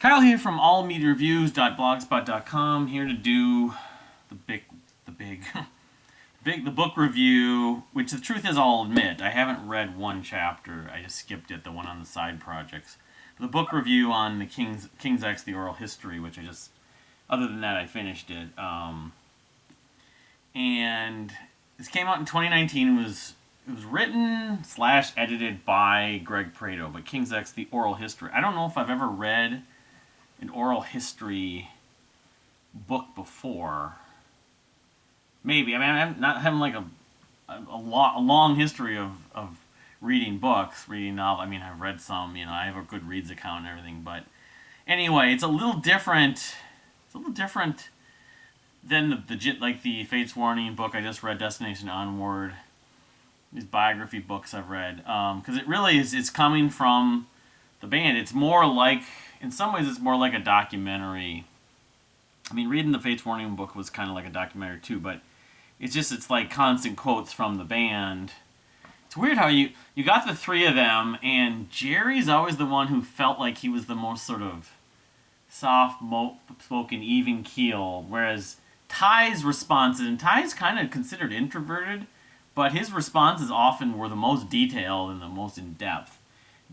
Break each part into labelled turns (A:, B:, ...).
A: Kyle here from allmediareviews.blogspot.com, here to do the big, the big, the book review. Which the truth is, I'll admit, I haven't read one chapter. I just skipped it, the one on the side projects. The book review on the King's X: The Oral History, which I just, other than that, I finished it. And this came out in 2019. It was written / edited by Greg Prato, but King's X: The Oral History. I don't know if I've ever read an oral history book before. Maybe. I mean, I'm not having like a long history of reading books, reading novels. I mean, I've read some. I have a Goodreads account and everything. But anyway, it's a little different. It's a little different than the Fates Warning book I just read, Destination Onward. These biography books I've read, because it really is. It's coming from the band. It's more like, in some ways, it's more like a documentary. I mean, reading the Fates Warning book was kind of like a documentary too, but it's like constant quotes from the band. It's weird how you got the three of them, and Jerry's always the one who felt like he was the most sort of soft-spoken, even keel, whereas Ty's responses, and Ty's kind of considered introverted, but his responses often were the most detailed and the most in-depth.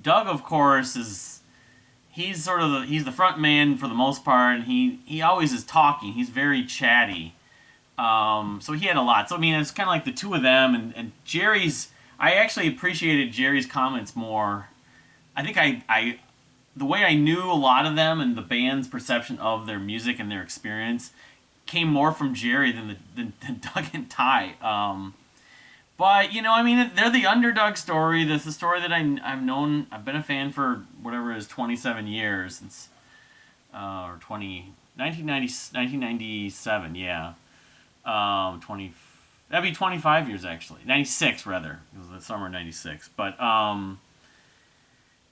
A: Doug, of course, he's the front man for the most part, and he always is talking. He's very chatty. So he had a lot. So, I mean, it's kind of like the two of them, and Jerry's, I actually appreciated Jerry's comments more. I think the way I knew a lot of them and the band's perception of their music and their experience came more from Jerry than Doug and Ty. But, I mean, they're the underdog story. That's the story that I've known. I've been a fan for whatever it is, 27 years. Since, or 1997, yeah. 20, that'd be 25 years, actually. 96, rather. It was the summer of 96. But,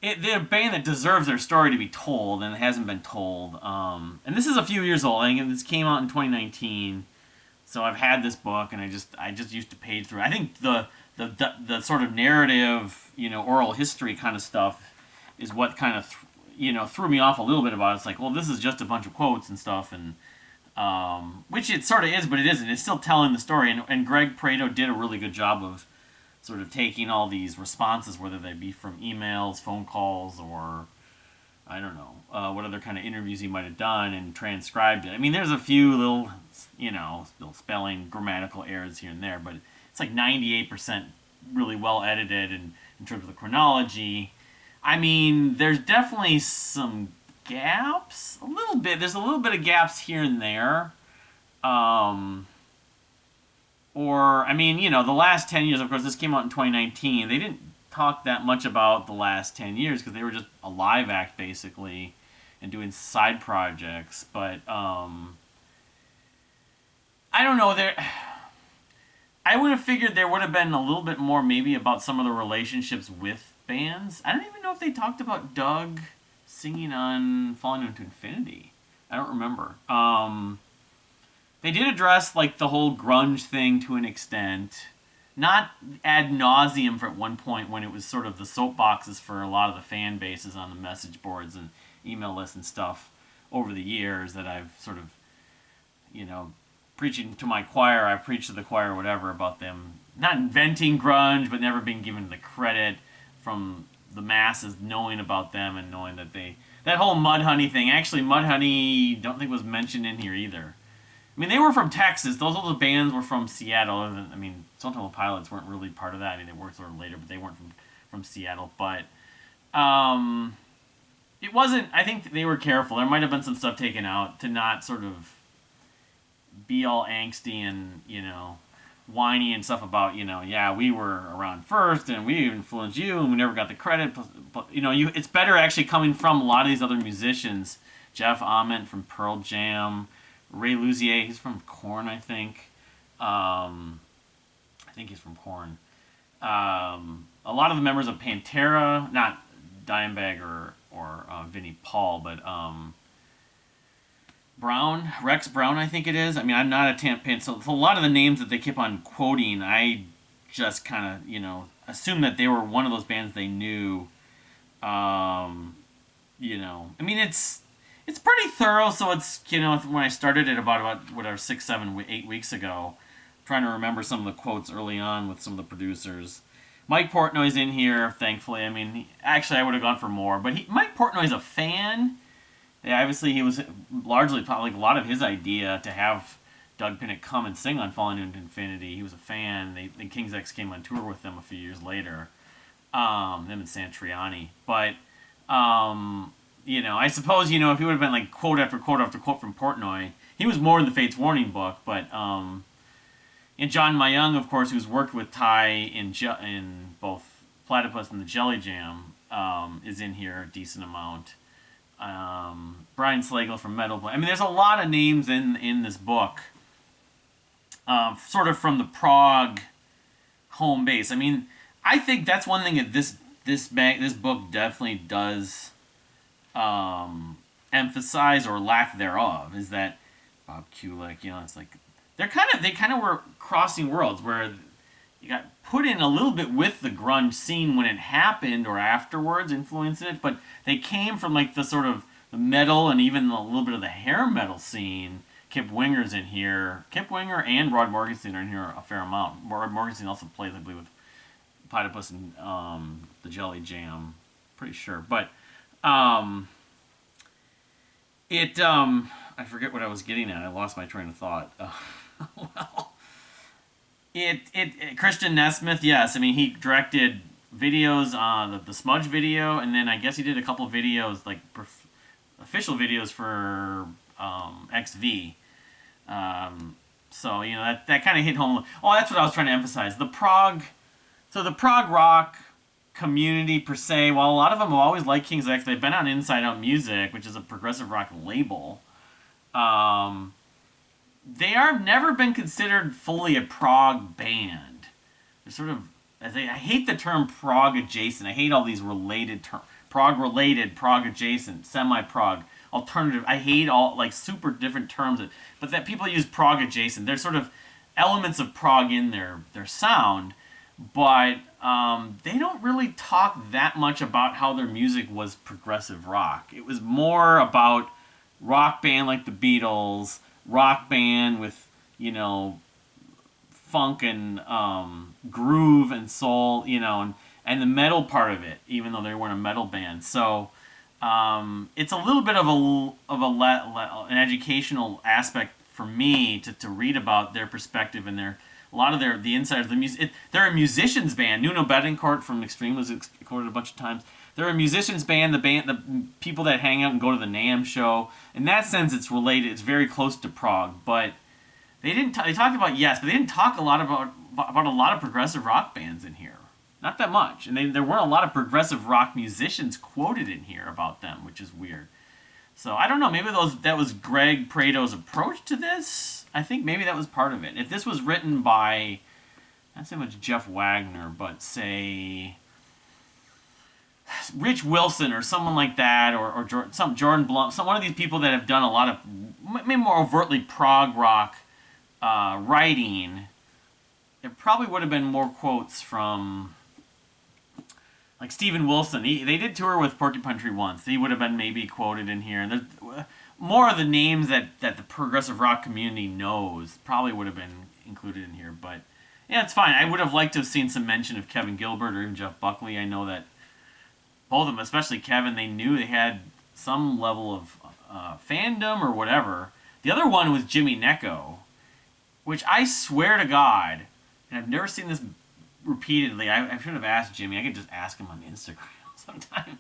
A: they're a band that deserves their story to be told, and it hasn't been told. And this is a few years old. I think this came out in 2019. So I've had this book, and I just used to page through it. I think the sort of narrative, oral history kind of stuff is what kind of threw me off a little bit about it. It's like, well, this is just a bunch of quotes and stuff, and which it sort of is, but it isn't. It's still telling the story, and Greg Prato did a really good job of sort of taking all these responses, whether they be from emails, phone calls, or I don't know what other kind of interviews he might have done, and transcribed it. I mean, there's a few little little spelling, grammatical errors here and there, but it's like 98% really well edited, and in terms of the chronology. I mean, there's definitely some gaps, a little bit. There's a little bit of gaps here and there. Or, I mean, the last 10 years, of course, this came out in 2019. They didn't talk that much about the last 10 years because they were just a live act, basically, and doing side projects. But, I don't know. I would have figured there would have been a little bit more maybe about some of the relationships with bands. I don't even know if they talked about Doug singing on Falling Into Infinity. I don't remember. They did address like the whole grunge thing to an extent. Not ad nauseum at one point when it was sort of the soapboxes for a lot of the fan bases on the message boards and email lists and stuff over the years that I've sort of, preaching to my choir, I've preached to the choir or whatever about them not inventing grunge, but never being given the credit from the masses knowing about them and knowing that that whole Mudhoney thing, actually Mudhoney don't think was mentioned in here either. I mean, they were from Texas. Those other bands were from Seattle. I mean, Stone Temple Pilots weren't really part of that. I mean, they worked sort of later, but they weren't from Seattle. But it wasn't, I think they were careful. There might have been some stuff taken out to not sort of be all angsty and, whiny and stuff about, yeah, we were around first and we influenced you and we never got the credit. But, it's better actually coming from a lot of these other musicians. Jeff Ament from Pearl Jam, Ray Luzier, he's from Korn, I think. I think he's from Korn. A lot of the members of Pantera, not Dimebag or Vinnie Paul, but Brown, Rex Brown, I think it is. I mean, I'm not a Pantera, so a lot of the names that they keep on quoting, I just kind of, assumed that they were one of those bands they knew. I mean, it's It's pretty thorough. So it's, when I started it about whatever 6, 7, 8 weeks ago, trying to remember some of the quotes early on with some of the producers. Mike Portnoy's in here, thankfully. I mean, actually, I would have gone for more, but Mike Portnoy's a fan. Yeah, obviously, he was largely probably a lot of his idea to have Doug Pinnick come and sing on Falling into Infinity. He was a fan. The King's X came on tour with them a few years later. Them and Santriani. But, I suppose, if he would have been like quote after quote after quote from Portnoy, he was more in the Fates Warning book, but, and John Mayung, of course, who's worked with Ty in both Platypus and the Jelly Jam, is in here a decent amount. Brian Slagle from Metal Blade. I mean, there's a lot of names in this book, sort of from the prog home base. I mean, I think that's one thing that this book definitely does emphasize, or lack thereof, is that Bob Kulick, it's like they kind of were crossing worlds where you got put in a little bit with the grunge scene when it happened or afterwards, influenced it, but they came from like the sort of the metal and even a little bit of the hair metal scene. Kip Winger's in here. Kip Winger and Rod Morgenstein are in here a fair amount. Rod Morgenstein also plays, I believe, with Platypus and the Jelly Jam. Pretty sure. But I forget what I was getting at. I lost my train of thought. Well, Christian Nesmith, yes. I mean, he directed videos on the Smudge video, and then I guess he did a couple of videos, like official videos for XV. So, that kind of hit home. Oh, that's what I was trying to emphasize. The prog rock community, per se, while a lot of them have always liked King's X, they've been on Inside Out Music, which is a progressive rock label. They are never been considered fully a prog band. They're sort of, I hate the term prog adjacent. I hate all these related terms. Prog related, prog adjacent, semi prog, alternative. I hate all like super different terms, but that people use prog adjacent. There's sort of elements of prog in their sound, but they don't really talk that much about how their music was progressive rock. It was more about rock band like the Beatles, rock band with, funk and groove and soul, and the metal part of it, even though they weren't a metal band. So it's a little bit of an educational aspect for me to read about their perspective and a lot of the insiders. They're a musicians band. Nuno Bettencourt from Extreme was quoted a bunch of times. They're a musicians band. The people that hang out and go to the NAMM show. In that sense, it's related. It's very close to prog, but they didn't. They talked about Yes, but they didn't talk a lot about a lot of progressive rock bands in here. Not that much, and there weren't a lot of progressive rock musicians quoted in here about them, which is weird. So I don't know. Maybe that was Greg Prado's approach to this. I think maybe that was part of it. If this was written by, not so much Jeff Wagner, but say Rich Wilson or someone like that, or Jordan Blum, one of these people that have done a lot of maybe more overtly prog rock writing, there probably would have been more quotes from like Steven Wilson. They did tour with Porcupine Tree once. He would have been maybe quoted in here. And there's more of the names that the progressive rock community knows probably would have been included in here. But yeah, it's fine. I would have liked to have seen some mention of Kevin Gilbert or even Jeff Buckley. I know that both of them, especially Kevin, they knew they had some level of fandom or whatever. The other one was Jimmy Necco, which I swear to God, and I've never seen this repeatedly. I should have asked Jimmy. I could just ask him on Instagram sometime.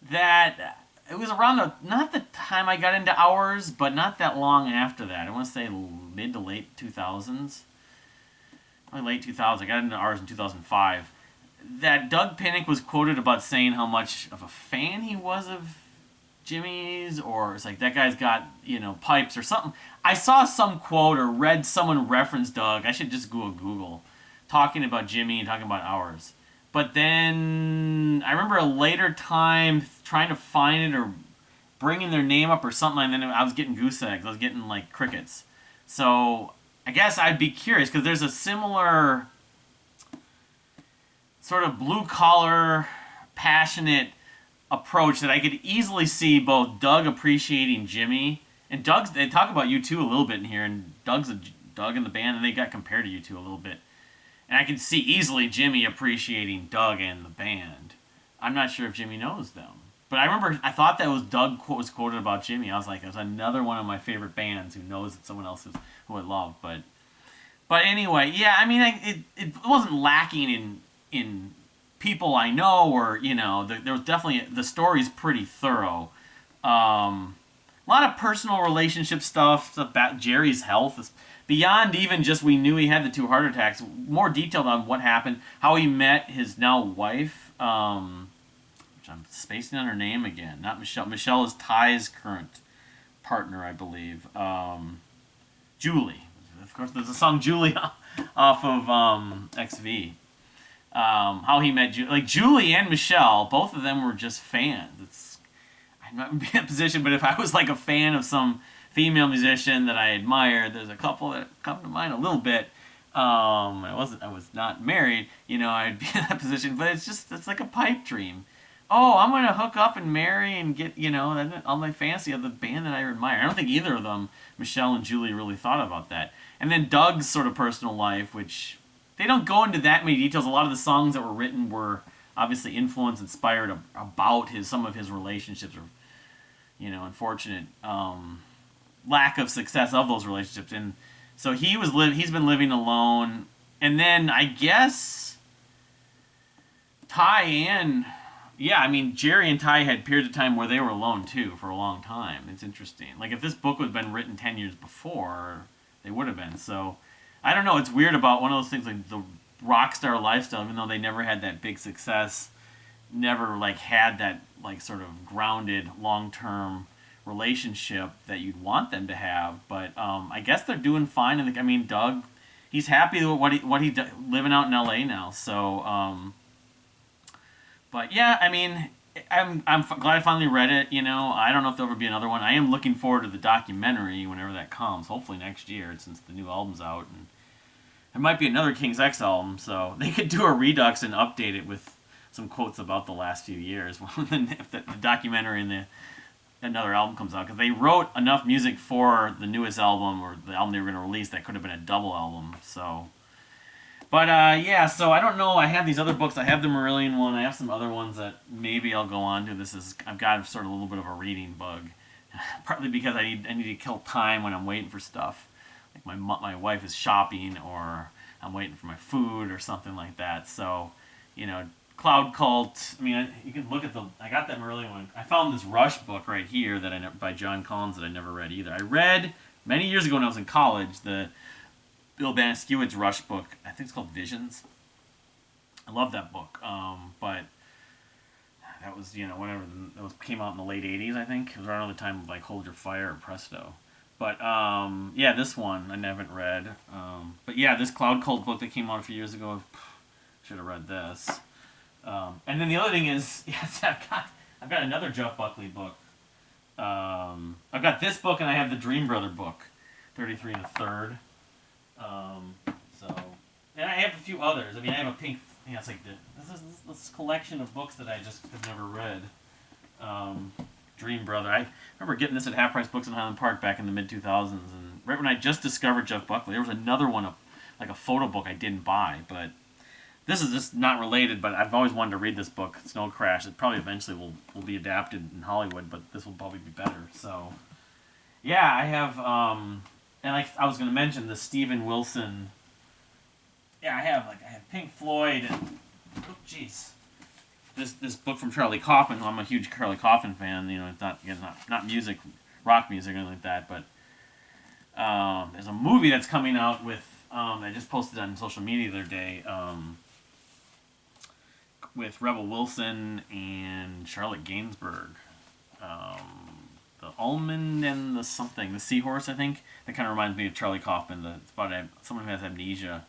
A: That it was around not the time I got into Hours, but not that long after that. I want to say mid to late 2000s. Probably late 2000s. I got into Hours in 2005. That Doug Pinnick was quoted about saying how much of a fan he was of Jimmy's, or it's like that guy's got, pipes or something. I saw some quote or read someone reference Doug. I should just Google talking about Jimmy and talking about Hours. But then I remember a later time trying to find it or bringing their name up or something, and then I was getting goose eggs. I was getting like crickets. So I guess I'd be curious because there's a similar sort of blue collar, passionate approach that I could easily see both Doug appreciating Jimmy and Doug's. They talk about U2 a little bit in here, and Doug in the band, and they got compared to U2 a little bit. And I could see easily Jimmy appreciating Doug and the band. I'm not sure if Jimmy knows them. But I remember, I thought that was Doug was quoted about Jimmy. I was like, there's another one of my favorite bands who knows that someone else is who I love. But anyway, yeah, I mean, it wasn't lacking in people I know, or there was definitely, the story's pretty thorough. A lot of personal relationship stuff about Jerry's health, beyond even just we knew he had the 2 heart attacks. More detailed on what happened, how he met his now wife. Which I'm spacing on her name again. Not Michelle. Michelle is Ty's current partner, I believe. Julie. Of course, there's a song Julie off of XV. How he met Julie and Michelle. Both of them were just fans. I'm not in a position, but if I was like a fan of some female musician that I admired, there's a couple that come to mind a little bit. I was not married, I'd be in that position, but it's like a pipe dream. Oh, I'm going to hook up and marry and get, all my fancy of the band that I admire. I don't think either of them, Michelle and Julie, really thought about that. And then Doug's sort of personal life, which they don't go into that many details. A lot of the songs that were written were obviously inspired about some of his relationships, or, unfortunate lack of success of those relationships. And so he's been living alone. And then I guess Jerry and Ty had periods of time where they were alone too for a long time. It's interesting. Like, if this book had been written 10 years before, they would have been. So I don't know. It's weird about one of those things, like the rock star lifestyle, even though they never had that big success, never had that sort of grounded long-term relationship that you'd want them to have. But I guess they're doing fine. And Doug, he's happy with what he living out in LA now. So but yeah, I'm glad I finally read it. I don't know if there'll ever be another one. I am looking forward to the documentary whenever that comes. Hopefully next year, since the new album's out, and there might be another King's X album. So they could do a redux and update it with some quotes about the last few years if the documentary and another album comes out, because they wrote enough music for the newest album, or the album they were going to release, that could have been a double album. So. But, yeah, so I don't know. I have these other books. I have the Marillion one. I have some other ones that maybe I'll go on to. I've got sort of a little bit of a reading bug. Partly because I need to kill time when I'm waiting for stuff. Like my wife is shopping, or I'm waiting for my food, or something like that. So, Cloud Cult. You can look at I got that Marillion one. I found this Rush book right here by John Collins that I never read either. I read many years ago when I was in college, the Bill Baniskiewicz Rush book. I think it's called Visions. I love that book. But that was, whatever. That came out in the late 80s, I think. It was around the time of Hold Your Fire or Presto. But, yeah, this one I haven't read. But yeah, this Cloud Cult book that came out a few years ago, should have read this. And then the other thing is, yes, I've got another Jeff Buckley book. I've got this book, and I have the Dream Brother book, 33 1/3. And I have a few others. I have a pink. It's like this collection of books that I just have never read. Dream Brother. I remember getting this at Half Price Books in Highland Park back in the mid 2000s, and right when I just discovered Jeff Buckley, there was another one, a photo book I didn't buy, but this is just not related. But I've always wanted to read this book, Snow Crash. It probably eventually will be adapted in Hollywood, but this will probably be better. So, yeah, I have. And I was going to mention the Steven Wilson. Yeah, I have Pink Floyd and this book from Charlie Kaufman. I'm a huge Charlie Kaufman fan. It's not music, rock music or anything like that. But there's a movie that's coming out with. I just posted on social media the other day. With Rebel Wilson and Charlotte Gainsbourg. The Almond and the Seahorse, I think. That kind of reminds me of Charlie Kaufman. It's about someone who has amnesia.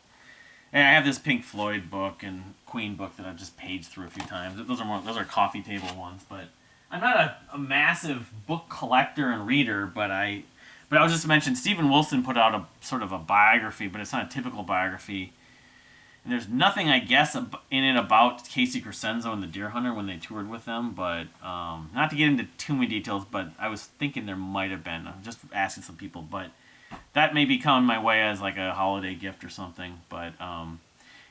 A: And I have this Pink Floyd book and Queen book that I've just paged through a few times. Those are coffee table ones, but I'm not a massive book collector and reader. But I was just to mention, Steven Wilson put out a sort of a biography, but it's not a typical biography. And there's nothing, I guess, in it about Casey Crescenzo and the Deer Hunter when they toured with them, but not to get into too many details, but I was thinking there might have been. I'm just asking some people, but that may be coming my way as like a holiday gift or something. But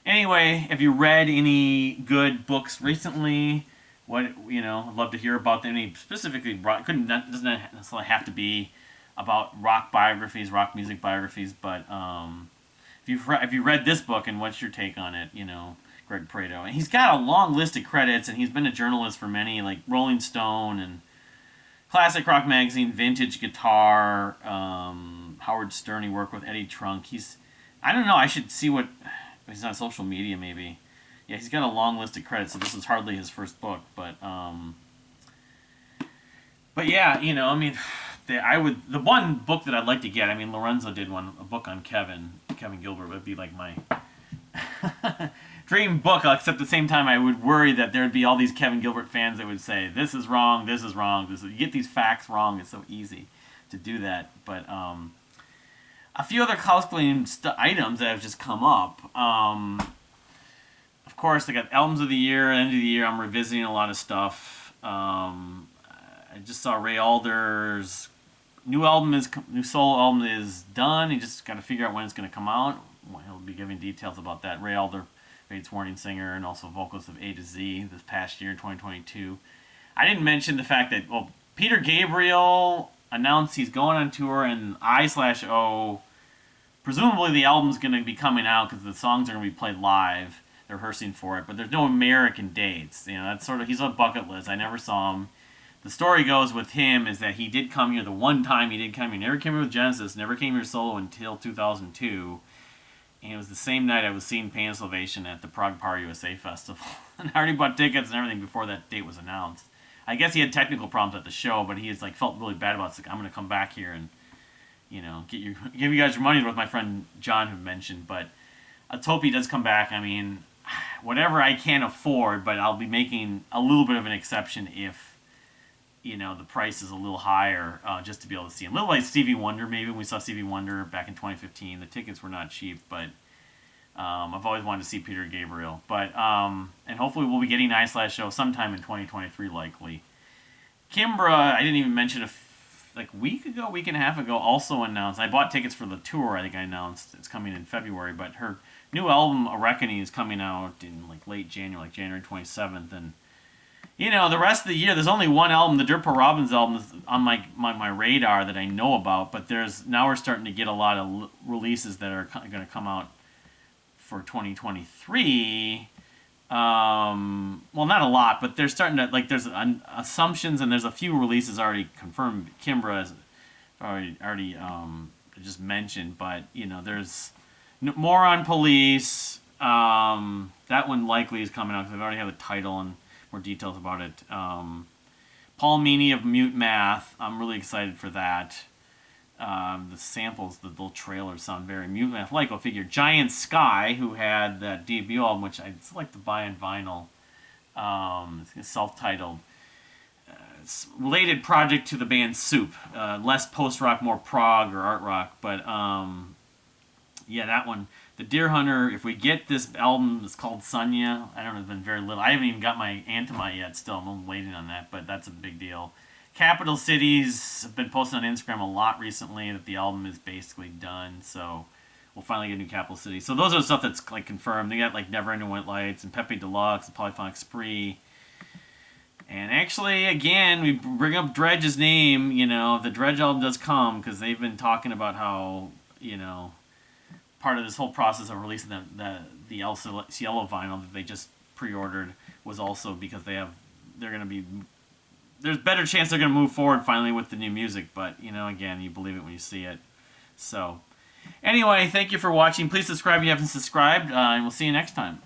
A: anyway, have you read any good books recently? What, I'd love to hear about them. Any specifically rock, doesn't necessarily have to be about rock biographies, rock music biographies, but if you read this book, and what's your take on it? Greg Prato, and he's got a long list of credits, and he's been a journalist for many, like Rolling Stone and Classic Rock Magazine, Vintage Guitar, Howard Stern. He worked with Eddie Trunk. I don't know. I should see what he's on social media maybe. Yeah, he's got a long list of credits, so this is hardly his first book, but yeah, the one book that I'd like to get. I mean, Lorenzo did a book on Kevin Gilbert would be like my dream book, except at the same time I would worry that there would be all these Kevin Gilbert fans that would say, this is wrong, you get these facts wrong. It's so easy to do that. But a few other house-cleaning items that have just come up. Of course, they got albums of the year, end of the year. I'm revisiting a lot of stuff. I just saw Ray Alder's new solo album is done. He just got to figure out when it's going to come out. He'll be giving details about that. Ray Alder, Fates Warning singer, and also vocalist of A to Z this past year, 2022. I didn't mention the fact that Peter Gabriel announced he's going on tour, and I/O. Presumably the album's going to be coming out because the songs are going to be played live. They're rehearsing for it, but there's no American dates. That's sort of, he's on bucket list. I never saw him. The story goes with him is that he did come here the one time he did come here. Never came here with Genesis, never came here solo until 2002. And it was the same night I was seeing Pain and Salvation at the Prague Power USA Festival. And I already bought tickets and everything before that date was announced. I guess he had technical problems at the show, but he felt really bad about it. It's like, I'm going to come back here and, give you guys your money, what my friend John had mentioned. But let's hope he does come back. I mean, whatever I can afford, but I'll be making a little bit of an exception if, the price is a little higher, just to be able to see him. A little like Stevie Wonder, maybe. When we saw Stevie Wonder back in 2015, the tickets were not cheap, but I've always wanted to see Peter Gabriel. But and hopefully we'll be getting I/O sometime in 2023, likely. Kimbra, I didn't even mention a week and a half ago, also announced. I bought tickets for the tour. I think I announced it's coming in February, but her new album, A Reckoning, is coming out in late January, January 27th, and the rest of the year, there's only one album. The Dirt Poor Robins album is on my radar that I know about, but now we're starting to get a lot of releases that are going to come out for 2023. Well, not a lot, but they're starting to, there's assumptions, and there's a few releases already confirmed. Kimbra has already just mentioned, but, there's more on Police. That one likely is coming out because I already have a title and more details about it. Paul Meany of Mute Math. I'm really excited for that. The samples, the little trailers sound very Mute Math-like. Go figure. Giant Sky, who had that debut album, which I'd like to buy on vinyl. It's self-titled. It's a related project to the band Soup. Less post-rock, more prog or art rock. But yeah, that one. The Deer Hunter, if we get this album, it's called Sunya. I don't know, it's been very little. I haven't even got my Antimite yet still. I'm waiting on that, but that's a big deal. Capital Cities have been posting on Instagram a lot recently that the album is basically done, so we'll finally get a new Capital City. So those are the stuff that's confirmed. They got Never Ending White Lights and Pepe Deluxe and Polyphonic Spree. And actually, again, we bring up Dredge's name. The Dredge album does come because they've been talking about how, part of this whole process of releasing the El Cielo vinyl that they just pre-ordered was also because there's better chance they're going to move forward finally with the new music, but again, you believe it when you see it. So anyway, thank you for watching. Please subscribe if you haven't subscribed, and we'll see you next time.